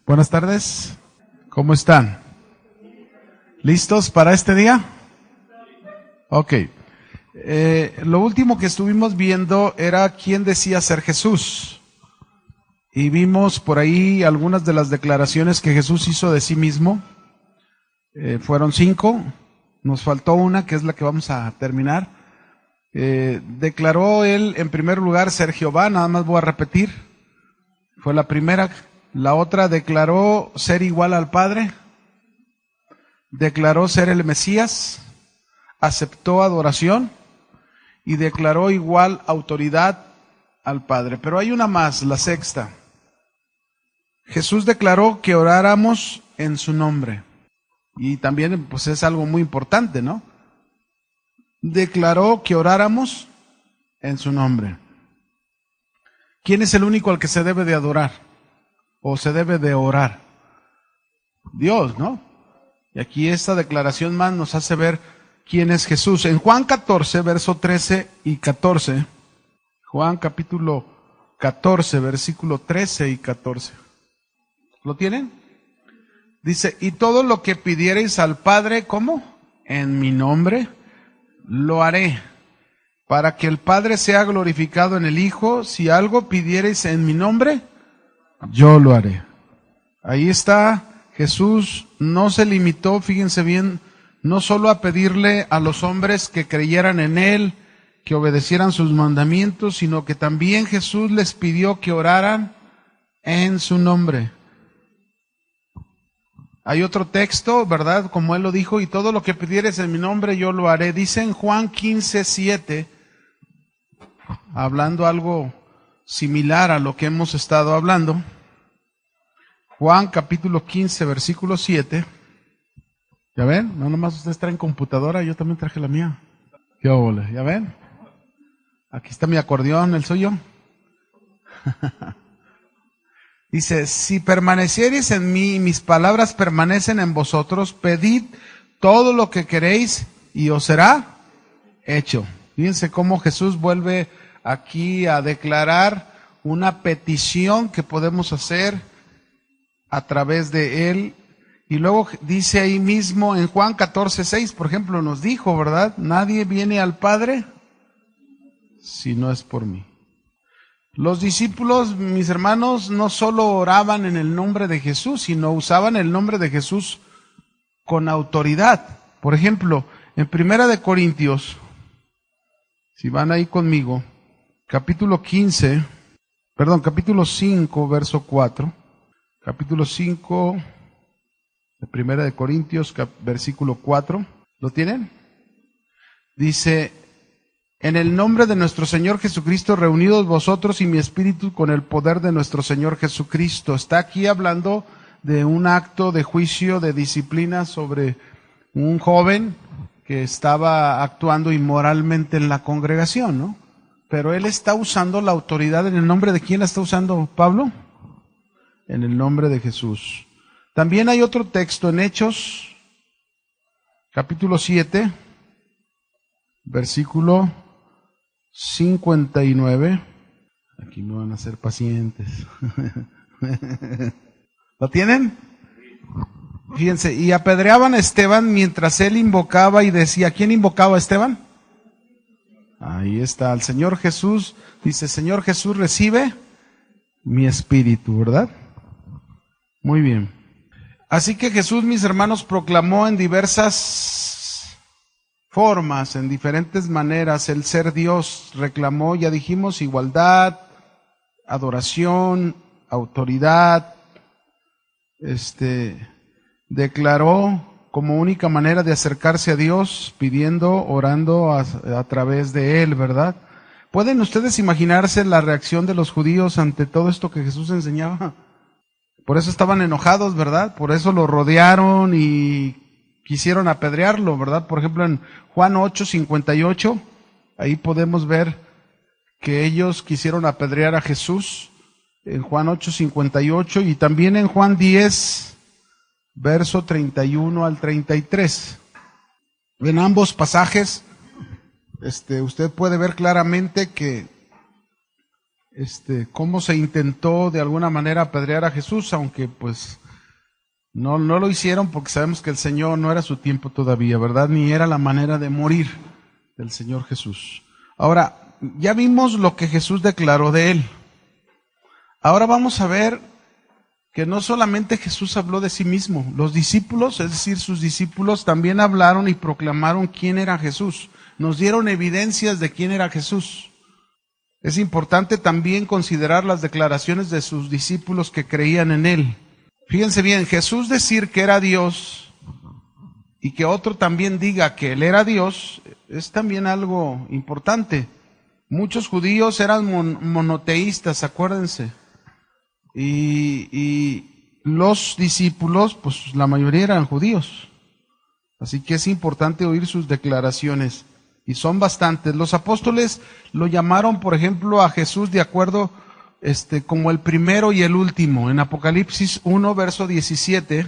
Buenas tardes, ¿cómo están? ¿Listos para este día? Ok. Lo último que estuvimos viendo era quién decía ser Jesús. Y vimos por ahí algunas de las declaraciones que Jesús hizo de sí mismo. Fueron 5. Nos faltó una, que es la que vamos a terminar. Declaró él, en primer lugar, ser Jehová. Nada más voy a repetir. Fue la primera. La otra, declaró ser igual al Padre. Declaró ser el Mesías. Aceptó adoración. Y declaró igual autoridad al Padre. Pero hay una más, la sexta. Jesús declaró que oráramos en su nombre. Y también pues es algo muy importante, ¿no? Declaró que oráramos en su nombre. ¿Quién es el único al que se debe de adorar? ¿O se debe de orar? Dios, ¿no? Y aquí esta declaración más nos hace ver quién es Jesús. En Juan 14, verso 13 y 14. Juan capítulo 14, versículo 13 y 14. ¿Lo tienen? Dice, y todo lo que pidiereis al Padre, ¿cómo? En mi nombre, lo haré, para que el Padre sea glorificado en el Hijo. Si algo pidiereis en mi nombre, yo lo haré. Ahí está, Jesús no se limitó, fíjense bien, no solo a pedirle a los hombres que creyeran en Él, que obedecieran sus mandamientos, sino que también Jesús les pidió que oraran en su nombre. Hay otro texto, ¿verdad? Como Él lo dijo, y todo lo que pidieres en mi nombre yo lo haré. Dice en Juan 15:7, hablando algo similar a lo que hemos estado hablando. Juan capítulo 15, versículo 7. ¿Ya ven? No nomás ustedes traen computadora, yo también traje la mía. ¿Qué óvole? ¿Ya ven? Aquí está mi acordeón, el suyo. Dice, si permaneciereis en mí y mis palabras permanecen en vosotros, pedid todo lo que queréis y os será hecho. Fíjense cómo Jesús vuelve aquí a declarar una petición que podemos hacer a través de Él. Y luego dice ahí mismo en Juan 14:6, por ejemplo, nos dijo, ¿verdad? Nadie viene al Padre si no es por mí. Los discípulos, mis hermanos, no solo oraban en el nombre de Jesús, sino usaban el nombre de Jesús con autoridad. Por ejemplo, en Primera de Corintios, si van ahí conmigo, capítulo 5, verso 4. Capítulo 5 de Primera de Corintios, versículo 4. ¿Lo tienen? Dice, en el nombre de nuestro Señor Jesucristo, reunidos vosotros y mi espíritu con el poder de nuestro Señor Jesucristo. Está aquí hablando de un acto de juicio, de disciplina sobre un joven que estaba actuando inmoralmente en la congregación, ¿no? Pero él está usando la autoridad. ¿En el nombre de quién la está usando Pablo? En el nombre de Jesús. También hay otro texto en Hechos, capítulo 7, versículo 59. Aquí me van a ser pacientes. ¿Lo tienen? Fíjense, y apedreaban a Esteban mientras él invocaba y decía, ¿quién invocaba a Esteban? Ahí está, al Señor Jesús. Dice, Señor Jesús, recibe mi espíritu, ¿verdad? Muy bien. Así que Jesús, mis hermanos, proclamó en diversas formas, en diferentes maneras, el ser Dios. Reclamó, ya dijimos, igualdad, adoración, autoridad. Declaró como única manera de acercarse a Dios, pidiendo, orando a través de Él, ¿verdad? ¿Pueden ustedes imaginarse la reacción de los judíos ante todo esto que Jesús enseñaba? Por eso estaban enojados, ¿verdad? Por eso lo rodearon y quisieron apedrearlo, ¿verdad? Por ejemplo, en Juan 8:58, ahí podemos ver que ellos quisieron apedrear a Jesús, en Juan 8:58, y también en Juan 10, verso 31 al 33. En ambos pasajes, usted puede ver claramente que cómo se intentó de alguna manera apedrear a Jesús, aunque pues no lo hicieron porque sabemos que el Señor no era su tiempo todavía, ¿verdad? Ni era la manera de morir del Señor Jesús. Ahora, ya vimos lo que Jesús declaró de él. Ahora vamos a ver que no solamente Jesús habló de sí mismo, los discípulos, es decir, sus discípulos también hablaron y proclamaron quién era Jesús. Nos dieron evidencias de quién era Jesús. Es importante también considerar las declaraciones de sus discípulos que creían en él. Fíjense bien, Jesús decir que era Dios y que otro también diga que él era Dios es también algo importante. Muchos judíos eran monoteístas, acuérdense. Y los discípulos, pues la mayoría eran judíos. Así que es importante oír sus declaraciones. Y son bastantes. Los apóstoles lo llamaron, por ejemplo, a Jesús de acuerdo como el primero y el último. En Apocalipsis 1, verso 17.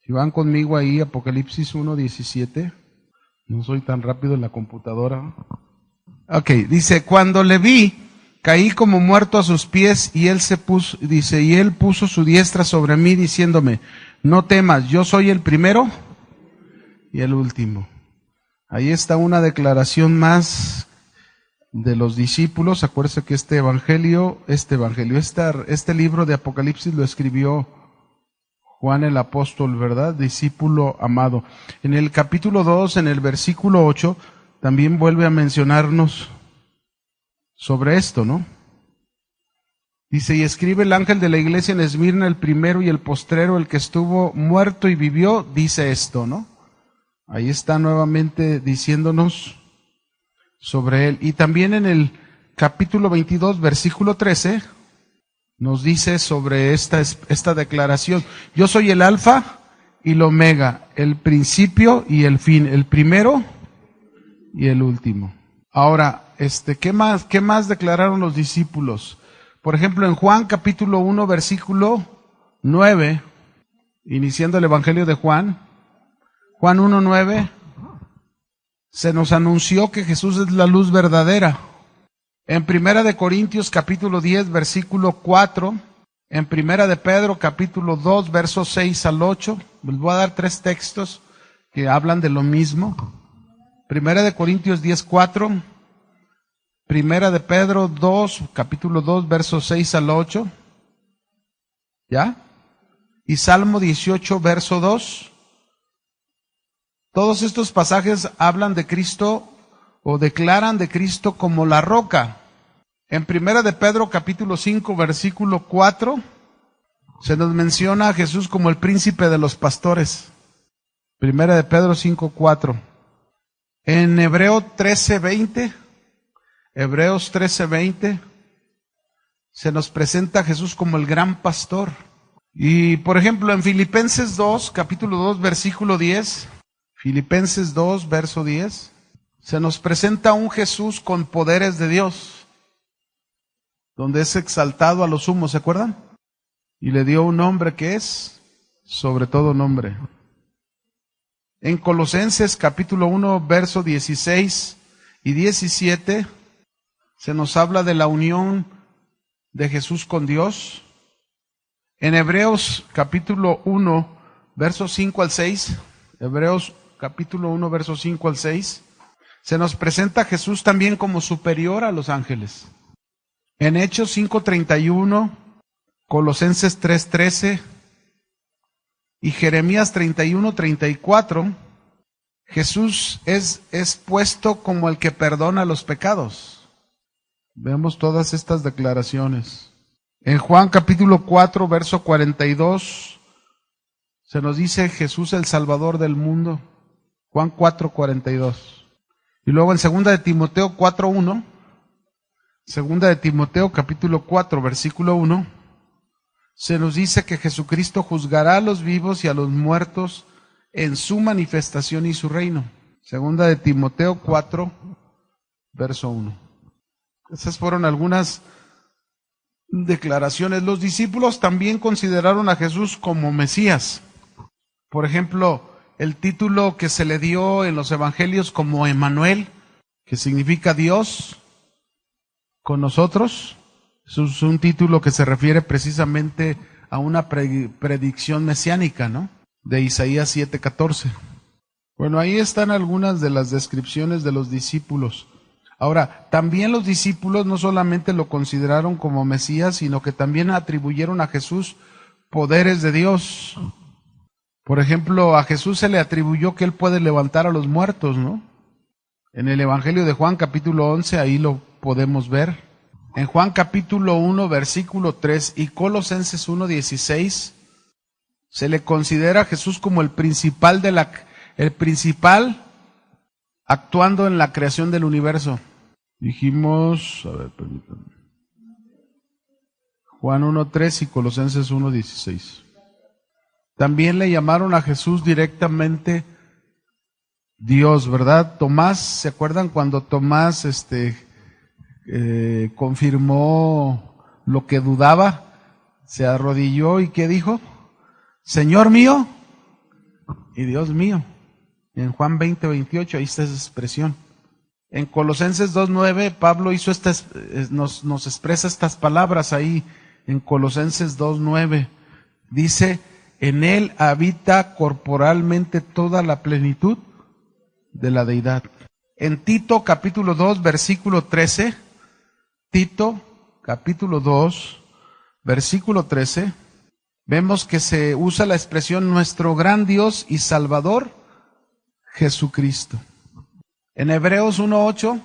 Si van conmigo ahí, Apocalipsis 1, 17. No soy tan rápido en la computadora. Ok, dice, cuando le vi, caí como muerto a sus pies y él y él puso su diestra sobre mí diciéndome, no temas, yo soy el primero y el último. Ahí está una declaración más de los discípulos. Acuérdense que este libro de Apocalipsis lo escribió Juan el apóstol, ¿verdad? Discípulo amado. En el capítulo 2, en el versículo 8, también vuelve a mencionarnos sobre esto, ¿no? Dice, y escribe el ángel de la iglesia en Esmirna, el primero y el postrero, el que estuvo muerto y vivió, dice esto, ¿no? Ahí está nuevamente diciéndonos sobre él. Y también en el capítulo 22, versículo 13, nos dice sobre esta declaración. Yo soy el alfa y el omega, el principio y el fin, el primero y el último. Ahora, ¿qué más declararon los discípulos? Por ejemplo, en Juan capítulo 1, versículo 9, iniciando el Evangelio de Juan 1:9, se nos anunció que Jesús es la luz verdadera. En Primera de Corintios capítulo 10, versículo 4, en Primera de Pedro capítulo 2, versos 6 al 8, les voy a dar 3 textos que hablan de lo mismo. Primera de Corintios 10, 4, Primera de Pedro 2, capítulo 2, versos 6 al 8, ¿ya? Y Salmo 18, verso 2. Todos estos pasajes hablan de Cristo o declaran de Cristo como la roca. En Primera de Pedro capítulo 5 versículo 4 se nos menciona a Jesús como el príncipe de los pastores. Primera de Pedro 5:4. En Hebreos 13:20 se nos presenta a Jesús como el gran pastor. Y por ejemplo en Filipenses 2, capítulo 2, versículo 10, Filipenses 2, verso 10, se nos presenta un Jesús con poderes de Dios, donde es exaltado a lo sumo, ¿se acuerdan? Y le dio un nombre que es sobre todo nombre. En Colosenses capítulo 1, verso 16 y 17, se nos habla de la unión de Jesús con Dios. En Hebreos capítulo 1, versos 5 al 6, Hebreos capítulo 1, versos 5 al 6, se nos presenta a Jesús también como superior a los ángeles. En Hechos 5:31, Colosenses 3:13 y Jeremías 31:34, Jesús es puesto como el que perdona los pecados. Vemos todas estas declaraciones. En Juan capítulo 4, verso 42, se nos dice Jesús el Salvador del mundo. Juan 4:42. Y luego en segunda de Timoteo 4:1, segunda de Timoteo capítulo 4, versículo 1, se nos dice que Jesucristo juzgará a los vivos y a los muertos en su manifestación y su reino. Segunda de Timoteo 4, verso 1. Esas fueron algunas declaraciones. Los discípulos también consideraron a Jesús como Mesías. Por ejemplo, el título que se le dio en los evangelios como Emmanuel, que significa Dios con nosotros, Es un título que se refiere precisamente a una predicción mesiánica, ¿no? De Isaías 7:14. Bueno, ahí están algunas de las descripciones de los discípulos. Ahora, también los discípulos no solamente lo consideraron como Mesías, sino que también atribuyeron a Jesús poderes de Dios. Por ejemplo, a Jesús se le atribuyó que Él puede levantar a los muertos, ¿no? En el Evangelio de Juan, capítulo 11, ahí lo podemos ver. En Juan capítulo 1, versículo 3 y Colosenses 1:16, se le considera a Jesús como el principal actuando en la creación del universo. Dijimos, a ver, permítanme. Juan 1:3 y Colosenses 1:16. También le llamaron a Jesús directamente Dios, ¿verdad? Tomás, ¿se acuerdan cuando Tomás confirmó lo que dudaba? Se arrodilló y ¿qué dijo? Señor mío y Dios mío. En Juan 20:28, ahí está esa expresión. En Colosenses 2:9, Pablo hizo nos expresa estas palabras ahí en Colosenses 2:9. Dice, en él habita corporalmente toda la plenitud de la deidad. En Tito capítulo 2, versículo 13, Tito capítulo 2, versículo 13, vemos que se usa la expresión nuestro gran Dios y Salvador, Jesucristo. En Hebreos 1:8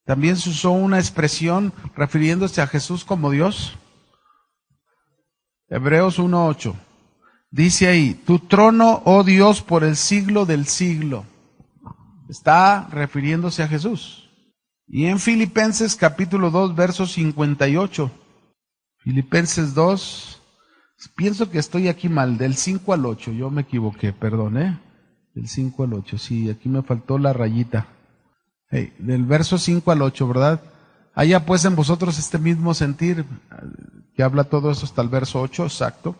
también se usó una expresión refiriéndose a Jesús como Dios. Hebreos 1:8 dice ahí, tu trono, oh Dios, por el siglo del siglo. Está refiriéndose a Jesús. Y en Filipenses capítulo 2, verso 58. Filipenses 2, pienso que estoy aquí mal, del 5 al 8, yo me equivoqué, perdón, del 5 al 8, sí, aquí me faltó la rayita. Del verso 5 al 8, ¿verdad? Haya pues en vosotros este mismo sentir, que habla todo eso hasta el verso 8, exacto.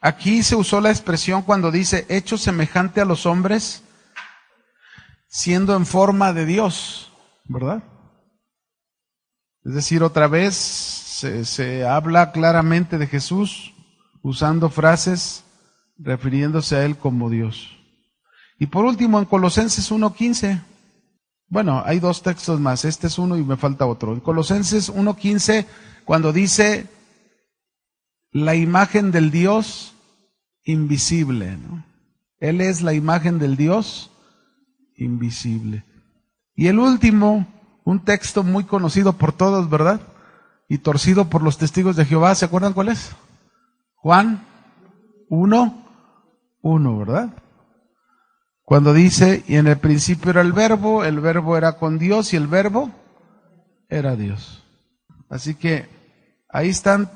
Aquí se usó la expresión cuando dice, hecho semejante a los hombres, siendo en forma de Dios, ¿verdad? Es decir, otra vez se habla claramente de Jesús, usando frases refiriéndose a Él como Dios. Y por último, en Colosenses 1:15, bueno, hay dos textos más, este es uno y me falta otro. En Colosenses 1:15, cuando dice la imagen del Dios invisible, ¿no? Él es la imagen del Dios invisible. Y el último, un texto muy conocido por todos, ¿verdad? Y torcido por los testigos de Jehová, ¿se acuerdan cuál es? Juan 1:1, ¿verdad? Cuando dice, y en el principio era el verbo era con Dios y el verbo era Dios. Así que ahí están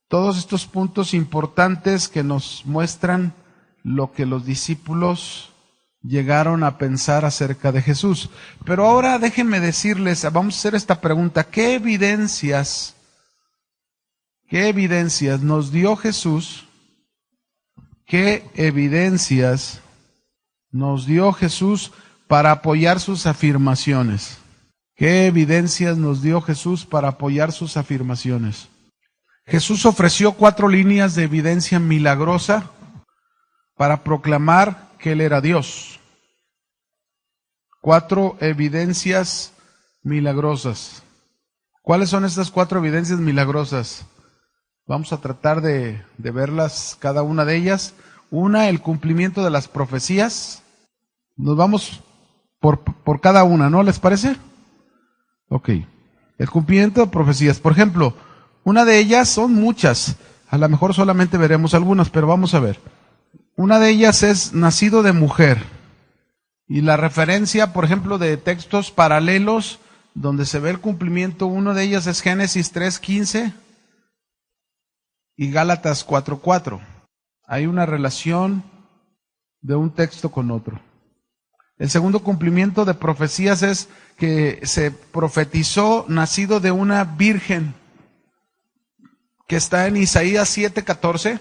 todos estos puntos importantes que nos muestran lo que los discípulos llegaron a pensar acerca de Jesús. Pero ahora déjenme decirles, vamos a hacer esta pregunta, ¿qué evidencias nos dio Jesús? ¿Qué evidencias nos dio Jesús para apoyar sus afirmaciones? ¿Qué evidencias nos dio Jesús para apoyar sus afirmaciones? Jesús ofreció 4 líneas de evidencia milagrosa para proclamar que Él era Dios. 4 evidencias milagrosas. ¿Cuáles son estas 4 evidencias milagrosas? Vamos a tratar de verlas, cada una de ellas. Una, el cumplimiento de las profecías. Nos vamos por cada una, ¿no? ¿Les parece? Ok. El cumplimiento de profecías. Por ejemplo, una de ellas, son muchas. A lo mejor solamente veremos algunas, pero vamos a ver. Una de ellas es nacido de mujer. Y la referencia, por ejemplo, de textos paralelos donde se ve el cumplimiento, uno de ellas es Génesis 3:15 y Gálatas 4:4. Hay una relación de un texto con otro. El segundo cumplimiento de profecías es que se profetizó nacido de una virgen, que está en Isaías 7:14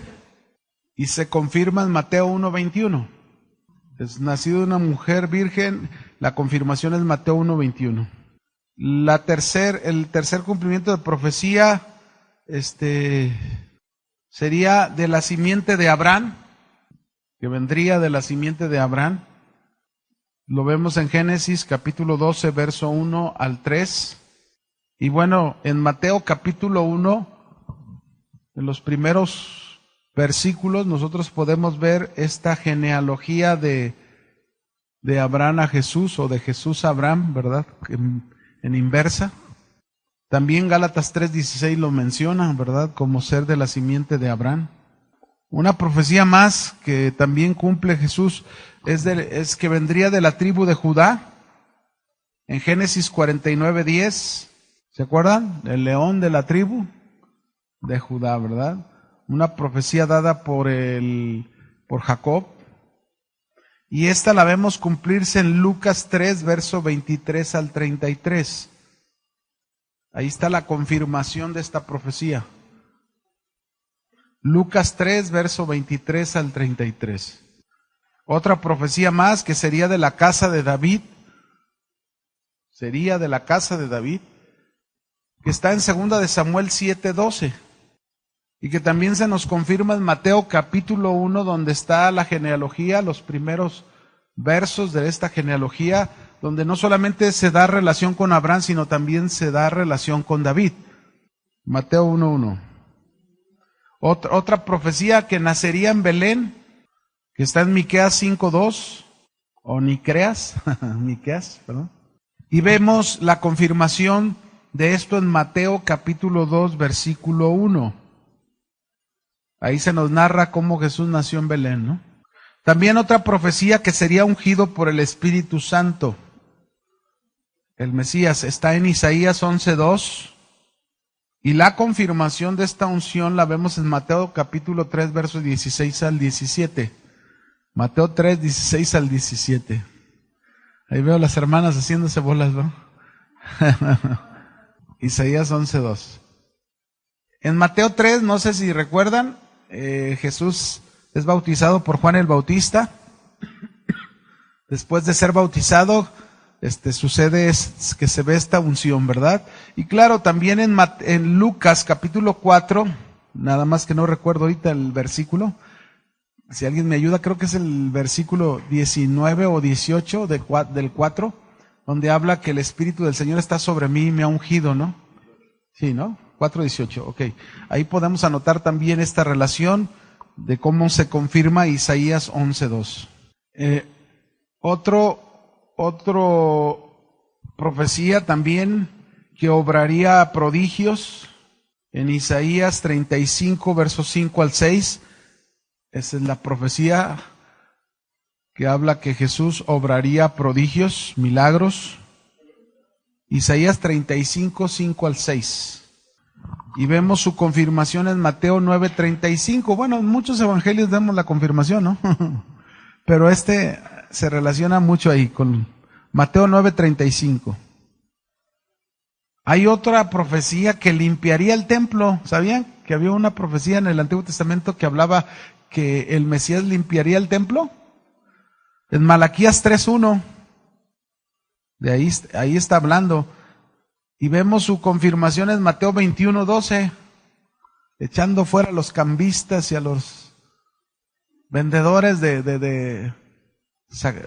y se confirma en Mateo 1:21. Es nacido de una mujer virgen, la confirmación es Mateo 1:21. El tercer cumplimiento de profecía, sería de la simiente de Abraham, que vendría de la simiente de Abraham. Lo vemos en Génesis capítulo 12, verso 1 al 3. Y bueno, en Mateo capítulo 1, en los primeros versículos, nosotros podemos ver esta genealogía de Abraham a Jesús, o de Jesús a Abraham, ¿verdad? En inversa. También Gálatas 3:16 lo menciona, ¿verdad? Como ser de la simiente de Abraham. Una profecía más que también cumple Jesús es que vendría de la tribu de Judá. En Génesis 49:10, ¿se acuerdan? El león de la tribu de Judá, ¿verdad? Una profecía dada por Jacob. Y esta la vemos cumplirse en Lucas 3, verso 23 al 33. Ahí está la confirmación de esta profecía. Lucas 3, verso 23 al 33. Otra profecía más que sería de la casa de David. Sería de la casa de David, que está en 2 de Samuel 7:12. Y que también se nos confirma en Mateo capítulo 1, donde está la genealogía, los primeros versos de esta genealogía, donde no solamente se da relación con Abraham, sino también se da relación con David. Mateo 1:1. Otra profecía que nacería en Belén, que está en Miqueas 5:2, o Nicreas, Miqueas, perdón. Y vemos la confirmación de esto en Mateo capítulo 2, versículo 1. Ahí se nos narra cómo Jesús nació en Belén, ¿no? También otra profecía que sería ungido por el Espíritu Santo. El Mesías está en Isaías 11:2. Y la confirmación de esta unción la vemos en Mateo capítulo 3, versos 16 al 17. Mateo 3, 16 al 17. Ahí veo las hermanas haciéndose bolas, ¿no? Isaías 11:2. En Mateo 3, no sé si recuerdan, Jesús es bautizado por Juan el Bautista. Después de ser bautizado, sucede que se ve esta unción, ¿verdad? Y claro, también en Lucas capítulo 4, nada más que no recuerdo ahorita el versículo, si alguien me ayuda, creo que es el versículo 19 o 18 del 4, donde habla que el Espíritu del Señor está sobre mí y me ha ungido, ¿no? Sí, ¿no? 4:18, ok. Ahí podemos anotar también esta relación de cómo se confirma Isaías 11:2. Otro profecía también que obraría prodigios en Isaías 35, versos 5 al 6. Esa es la profecía que habla que Jesús obraría prodigios, milagros. Isaías 35, 5 al 6. Y vemos su confirmación en Mateo 9:35. Bueno, en muchos evangelios vemos la confirmación, ¿no? Pero se relaciona mucho ahí con Mateo 9:35. Hay otra profecía que limpiaría el templo. ¿Sabían que había una profecía en el Antiguo Testamento que hablaba que el Mesías limpiaría el templo? En Malaquías 3:1. De ahí está hablando. Y vemos su confirmación en Mateo 21:12, echando fuera a los cambistas y a los vendedores de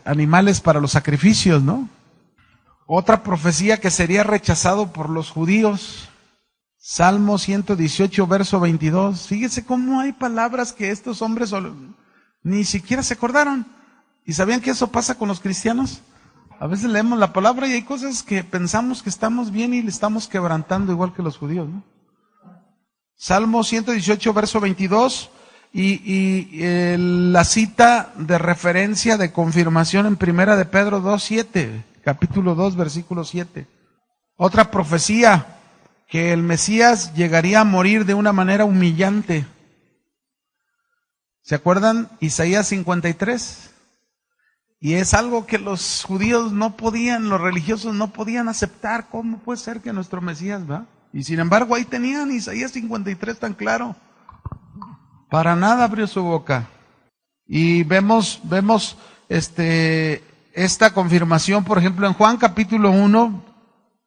animales para los sacrificios, ¿no? Otra profecía que sería rechazado por los judíos, Salmo 118, verso 22. Fíjese cómo hay palabras que estos hombres ni siquiera se acordaron. ¿Y sabían que eso pasa con los cristianos? A veces leemos la palabra y hay cosas que pensamos que estamos bien y le estamos quebrantando igual que los judíos, ¿no? Salmo 118, verso 22, y la cita de referencia de confirmación en Primera de Pedro 2:7, capítulo 2, versículo 7. Otra profecía, que el Mesías llegaría a morir de una manera humillante. ¿Se acuerdan? Isaías 53. Y es algo que los judíos no podían, los religiosos no podían aceptar. ¿Cómo puede ser que nuestro Mesías va? Y sin embargo ahí tenían Isaías 53 tan claro. Para nada abrió su boca. Y vemos esta confirmación, por ejemplo, en Juan capítulo 1,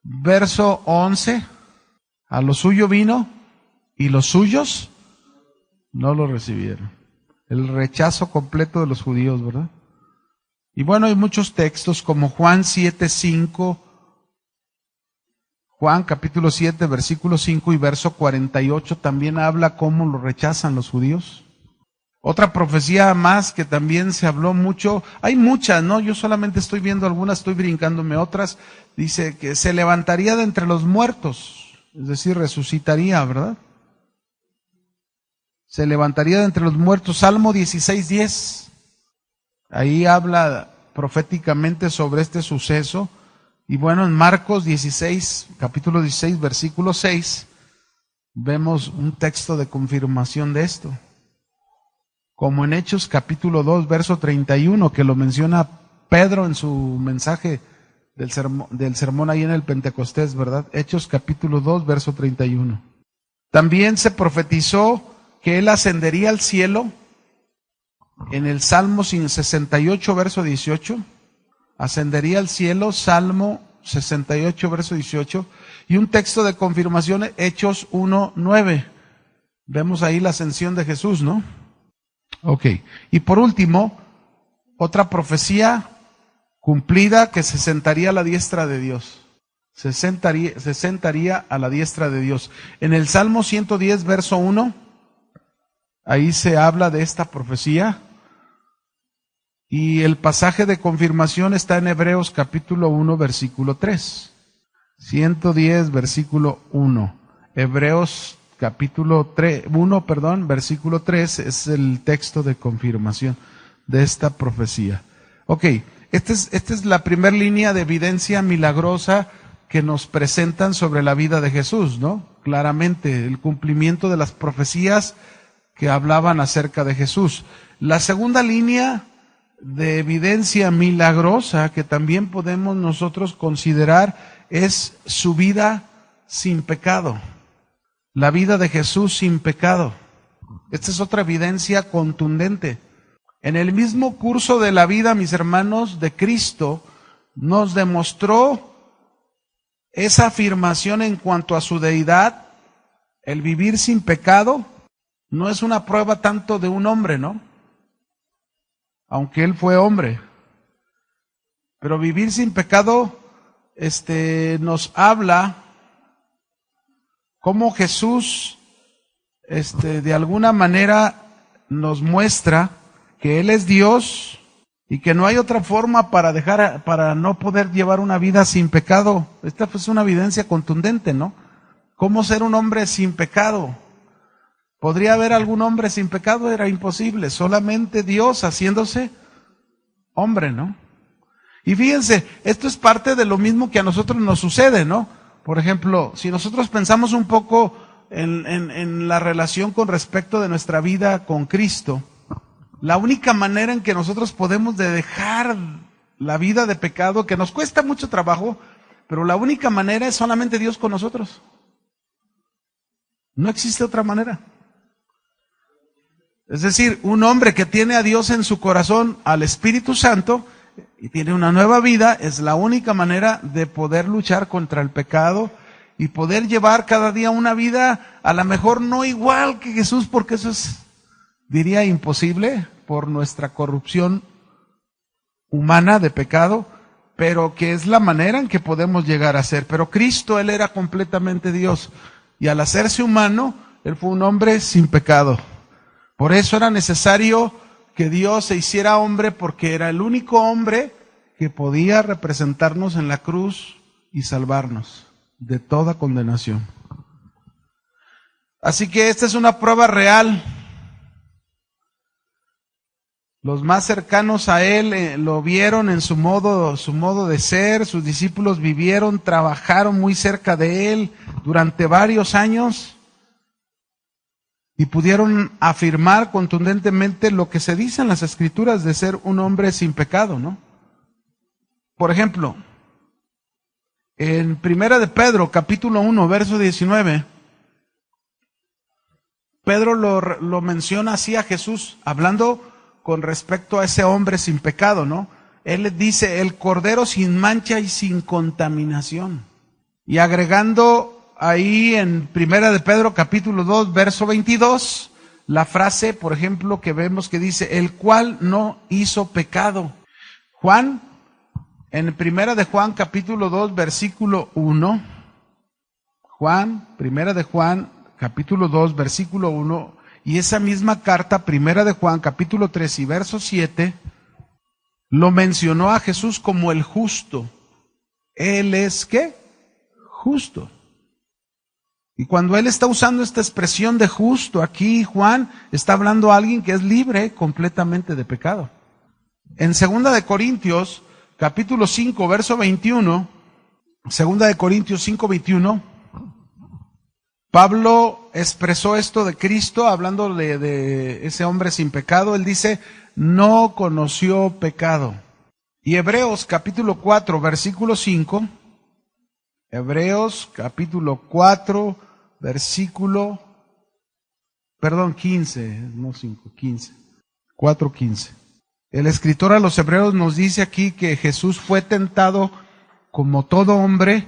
verso 11, a lo suyo vino y los suyos no lo recibieron. El rechazo completo de los judíos, ¿verdad? Y bueno, hay muchos textos como Juan 7:5, Juan capítulo 7, versículo 5 y verso 48 también habla cómo lo rechazan los judíos. Otra profecía más que también se habló mucho, hay muchas, ¿no? Yo solamente estoy viendo algunas, estoy brincándome otras. Dice que se levantaría de entre los muertos, es decir, resucitaría, ¿verdad? Se levantaría de entre los muertos. Salmo 16:10. Ahí habla proféticamente sobre este suceso. Y bueno, en Marcos 16, capítulo 16, versículo 6, vemos un texto de confirmación de esto. Como en Hechos capítulo 2, verso 31, que lo menciona Pedro en su mensaje del sermón ahí en el Pentecostés, ¿verdad? Hechos capítulo 2, verso 31. También se profetizó que él ascendería al cielo en el Salmo 68, verso 18. Ascendería al cielo, Salmo 68, verso 18. Y un texto de confirmación, Hechos 1, 9. Vemos ahí la ascensión de Jesús, ¿no? Ok. Y por último, otra profecía cumplida, que se sentaría a la diestra de Dios. Se sentaría a la diestra de Dios. En el Salmo 110, verso 1, ahí se habla de esta profecía. Y el pasaje de confirmación está en Hebreos capítulo 1, versículo 3. 110, versículo 1. Hebreos capítulo 1, versículo 3 es el texto de confirmación de esta profecía. Ok, esta es la primera línea de evidencia milagrosa que nos presentan sobre la vida de Jesús, ¿no? Claramente, el cumplimiento de las profecías que hablaban acerca de Jesús. La segunda línea de evidencia milagrosa que también podemos nosotros considerar es su vida sin pecado. La vida de Jesús sin pecado. Esta es otra evidencia contundente. En el mismo curso de la vida, mis hermanos, de Cristo, nos demostró esa afirmación en cuanto a su deidad. El vivir sin pecado no es una prueba tanto de un hombre, ¿no? Aunque él fue hombre. Pero vivir sin pecado, nos habla cómo Jesús, de alguna manera nos muestra que Él es Dios y que no hay otra forma para no poder llevar una vida sin pecado. Esta es una evidencia contundente, ¿no? ¿Cómo ser un hombre sin pecado? ¿Podría haber algún hombre sin pecado? Era imposible, solamente Dios haciéndose hombre, ¿no? Y fíjense, esto es parte de lo mismo que a nosotros nos sucede, ¿no? Por ejemplo, si nosotros pensamos un poco en la relación con respecto de nuestra vida con Cristo, la única manera en que nosotros podemos dejar la vida de pecado, que nos cuesta mucho trabajo, pero la única manera es solamente Dios con nosotros. No existe otra manera. Es decir, un hombre que tiene a Dios en su corazón, al Espíritu Santo, y tiene una nueva vida, es la única manera de poder luchar contra el pecado y poder llevar cada día una vida a lo mejor no igual que Jesús, porque eso es, diría, imposible por nuestra corrupción humana de pecado, pero que es la manera en que podemos llegar a ser. Pero Cristo, Él era completamente Dios, y al hacerse humano, Él fue un hombre sin pecado. Por eso era necesario que Dios se hiciera hombre, porque era el único hombre que podía representarnos en la cruz y salvarnos de toda condenación. Así que esta es una prueba real. Los más cercanos a Él lo vieron en su modo de ser. Sus discípulos vivieron, trabajaron muy cerca de Él durante varios años. Y pudieron afirmar contundentemente lo que se dice en las Escrituras de ser un hombre sin pecado, ¿no? Por ejemplo, en Primera de Pedro, capítulo 1, verso 19, Pedro lo menciona así a Jesús, hablando con respecto a ese hombre sin pecado, ¿no? Él dice, el Cordero sin mancha y sin contaminación. Y agregando ahí en Primera de Pedro capítulo 2, verso 22, la frase, por ejemplo, que vemos que dice, el cual no hizo pecado. Juan, en Primera de Juan capítulo 2, versículo 1, Primera de Juan capítulo 2, versículo 1, y esa misma carta, Primera de Juan capítulo 3 y verso 7, lo mencionó a Jesús como el justo. Él es, ¿qué? Justo. Y cuando él está usando esta expresión de justo, aquí Juan está hablando a alguien que es libre completamente de pecado. En 2 de Corintios, capítulo 5, verso 21, 2 de Corintios 5, 21, Pablo expresó esto de Cristo, hablando de ese hombre sin pecado. Él dice, no conoció pecado. Y Hebreos capítulo 4, versículo 5, Hebreos capítulo 4, versículo, 15, no 5, 15, 4, 15. El escritor a los Hebreos nos dice aquí que Jesús fue tentado como todo hombre,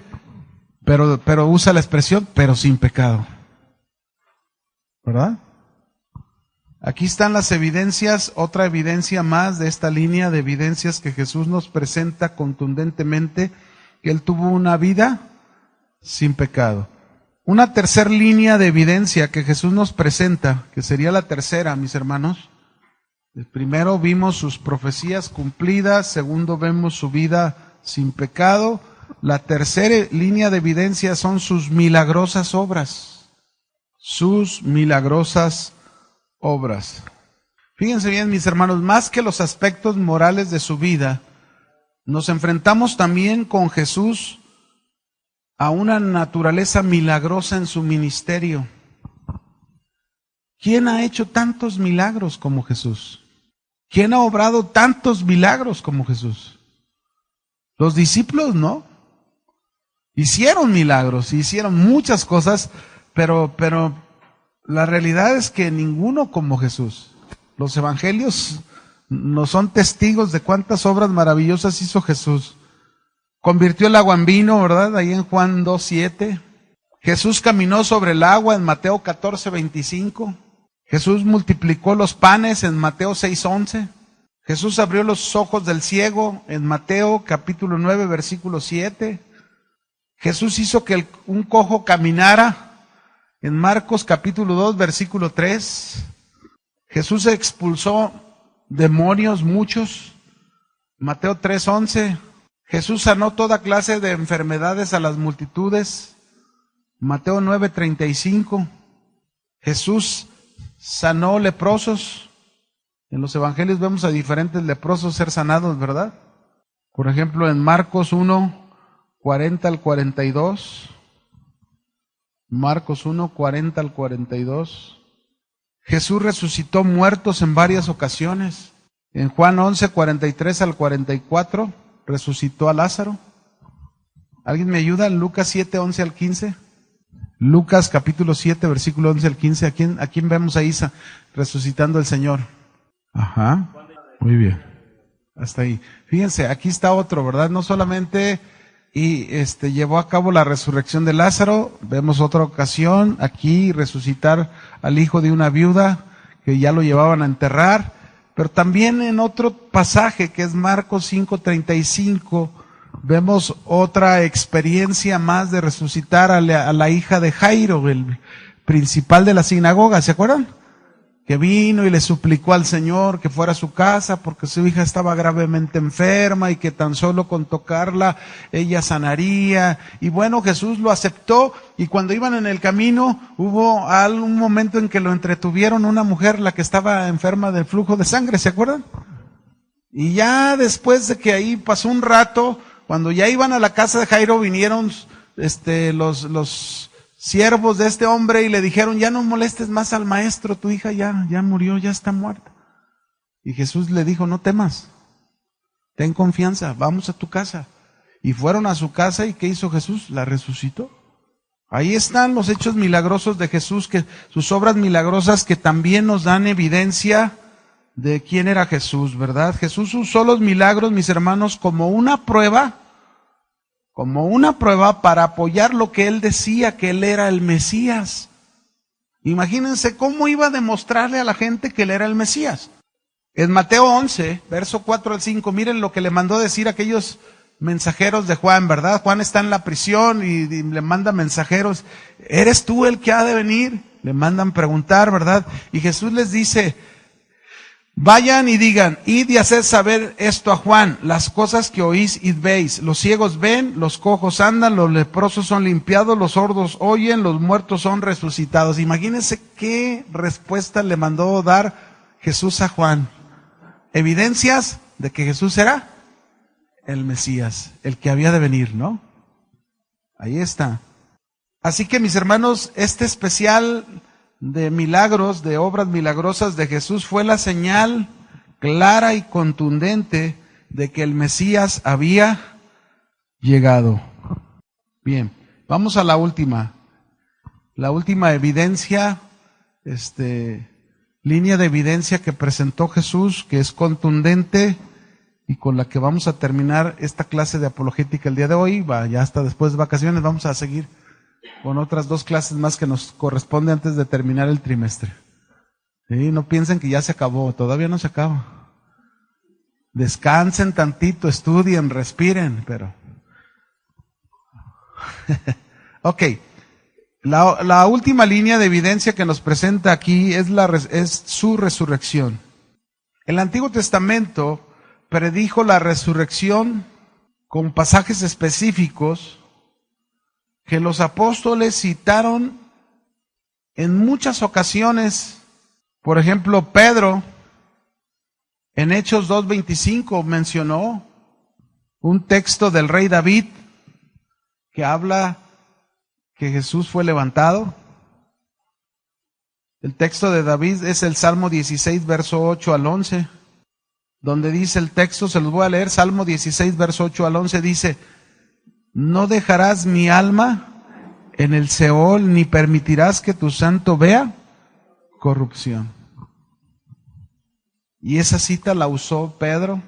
pero usa la expresión, pero sin pecado. ¿Verdad? Aquí están las evidencias, otra evidencia más de esta línea de evidencias que Jesús nos presenta contundentemente, que Él tuvo una vida sin pecado. Una tercera línea de evidencia que Jesús nos presenta, que sería la tercera, mis hermanos. Primero vimos sus profecías cumplidas, segundo vemos su vida sin pecado. La tercera línea de evidencia son sus milagrosas obras. Sus milagrosas obras. Fíjense bien, mis hermanos, más que los aspectos morales de su vida, nos enfrentamos también con Jesús a una naturaleza milagrosa en su ministerio. ¿Quién ha hecho tantos milagros como Jesús? ¿Quién ha obrado tantos milagros como Jesús? Los discípulos no. Hicieron milagros, hicieron muchas cosas, pero la realidad es que ninguno como Jesús. Los evangelios no son testigos de cuántas obras maravillosas hizo Jesús. Convirtió el agua en vino, ¿verdad? Ahí en Juan 2:7. Jesús caminó sobre el agua en Mateo 14:25. Jesús multiplicó los panes en Mateo 6:11. Jesús abrió los ojos del ciego en Mateo capítulo 9, versículo 7. Jesús hizo que un cojo caminara en Marcos capítulo 2, versículo 3. Jesús expulsó demonios muchos. Mateo 3:11. Jesús sanó toda clase de enfermedades a las multitudes. Mateo 9:35. Jesús sanó leprosos. En los evangelios vemos a diferentes leprosos ser sanados, ¿verdad? Por ejemplo, en Marcos 1:40 al 42. Marcos 1:40 al 42. Jesús resucitó muertos en varias ocasiones. En Juan 11:43 al 44 resucitó a Lázaro. ¿Alguien me ayuda? En Lucas 7:11 al 15. Lucas capítulo 7, versículo 11 al 15. ¿A quién vemos ahí resucitando el Señor? Ajá, muy bien. Hasta ahí. Fíjense, aquí está otro, ¿verdad? No solamente llevó a cabo la resurrección de Lázaro, vemos otra ocasión aquí resucitar al hijo de una viuda que ya lo llevaban a enterrar, pero también en otro pasaje que es Marcos 5:35 vemos otra experiencia más de resucitar a la hija de Jairo, el principal de la sinagoga, ¿se acuerdan? Que vino y le suplicó al Señor que fuera a su casa porque su hija estaba gravemente enferma y que tan solo con tocarla ella sanaría. Y bueno, Jesús lo aceptó, y cuando iban en el camino hubo un momento en que lo entretuvieron una mujer, la que estaba enferma del flujo de sangre, ¿se acuerdan? Y ya después de que ahí pasó un rato, cuando ya iban a la casa de Jairo, vinieron los siervos de este hombre y le dijeron, ya no molestes más al maestro, tu hija ya murió, ya está muerta. Y Jesús le dijo, no temas, ten confianza, vamos a tu casa. Y fueron a su casa, y ¿qué hizo Jesús? La resucitó. Ahí están los hechos milagrosos de Jesús, sus obras milagrosas que también nos dan evidencia de quién era Jesús, ¿verdad? Jesús usó los milagros, mis hermanos, como una prueba como una prueba para apoyar lo que él decía, que él era el Mesías. Imagínense cómo iba a demostrarle a la gente que él era el Mesías. En Mateo 11, verso 4 al 5, miren lo que le mandó decir a aquellos mensajeros de Juan, ¿verdad? Juan está en la prisión y le manda mensajeros. ¿Eres tú el que ha de venir? Le mandan preguntar, ¿verdad? Y Jesús les dice, vayan y digan, id y haced saber esto a Juan, las cosas que oís y veis. Los ciegos ven, los cojos andan, los leprosos son limpiados, los sordos oyen, los muertos son resucitados. Imagínense qué respuesta le mandó dar Jesús a Juan. Evidencias de que Jesús era el Mesías, el que había de venir, ¿no? Ahí está. Así que mis hermanos, este especial de milagros, de obras milagrosas de Jesús fue la señal clara y contundente de que el Mesías había llegado. Bien, vamos a la última evidencia, línea de evidencia que presentó Jesús, que es contundente y con la que vamos a terminar esta clase de apologética el día de hoy. Ya hasta después de vacaciones vamos a seguir con otras 2 clases más que nos corresponde antes de terminar el trimestre. ¿Sí? No piensen que ya se acabó, todavía no se acaba. Descansen tantito, estudien, respiren, pero... Ok, la última línea de evidencia que nos presenta aquí es su resurrección. El Antiguo Testamento predijo la resurrección con pasajes específicos que los apóstoles citaron en muchas ocasiones. Por ejemplo, Pedro en Hechos 2:25 mencionó un texto del rey David que habla que Jesús fue levantado. El texto de David es el Salmo 16, verso 8 al 11, donde dice el texto, se los voy a leer, Salmo 16, verso 8 al 11, dice: no dejarás mi alma en el Seol, ni permitirás que tu santo vea corrupción. Y esa cita la usó Pedro.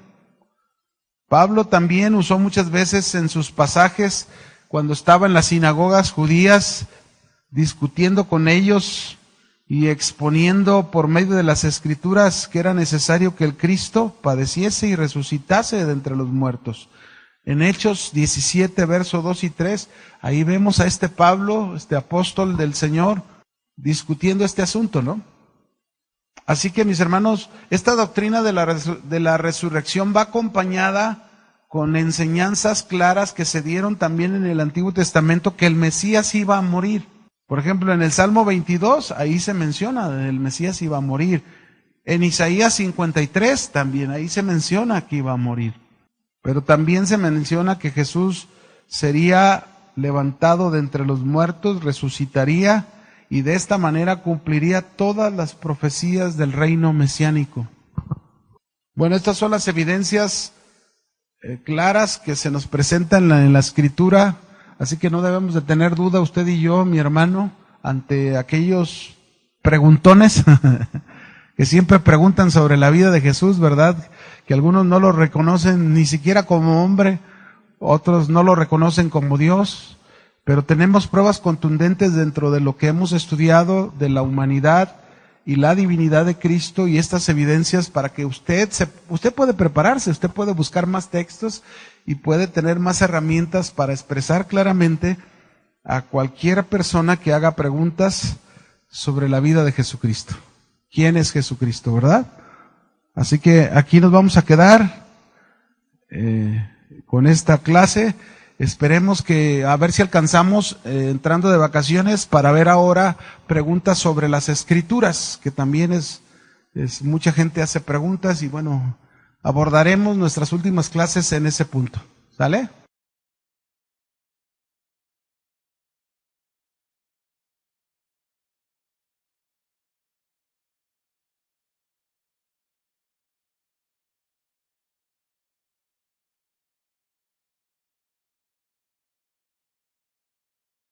Pablo también usó muchas veces en sus pasajes cuando estaba en las sinagogas judías discutiendo con ellos y exponiendo por medio de las Escrituras que era necesario que el Cristo padeciese y resucitase de entre los muertos. En Hechos 17, verso 2 y 3, ahí vemos a este Pablo, este apóstol del Señor, discutiendo este asunto, ¿no? Así que, mis hermanos, esta doctrina de la resurrección va acompañada con enseñanzas claras que se dieron también en el Antiguo Testamento, que el Mesías iba a morir. Por ejemplo, en el Salmo 22, ahí se menciona que el Mesías iba a morir. En Isaías 53, también ahí se menciona que iba a morir. Pero también se menciona que Jesús sería levantado de entre los muertos, resucitaría y de esta manera cumpliría todas las profecías del reino mesiánico. Bueno, estas son las evidencias claras que se nos presentan en la Escritura, así que no debemos de tener duda usted y yo, mi hermano, ante aquellos preguntones que siempre preguntan sobre la vida de Jesús, ¿verdad? Que algunos no lo reconocen ni siquiera como hombre, otros no lo reconocen como Dios, pero tenemos pruebas contundentes dentro de lo que hemos estudiado de la humanidad y la divinidad de Cristo, y estas evidencias para que usted puede prepararse, usted puede buscar más textos y puede tener más herramientas para expresar claramente a cualquier persona que haga preguntas sobre la vida de Jesucristo. ¿Quién es Jesucristo, verdad? Así que aquí nos vamos a quedar con esta clase. Esperemos que, a ver si alcanzamos, entrando de vacaciones, para ver ahora preguntas sobre las Escrituras, que también mucha gente hace preguntas y bueno, abordaremos nuestras últimas clases en ese punto. ¿Sale?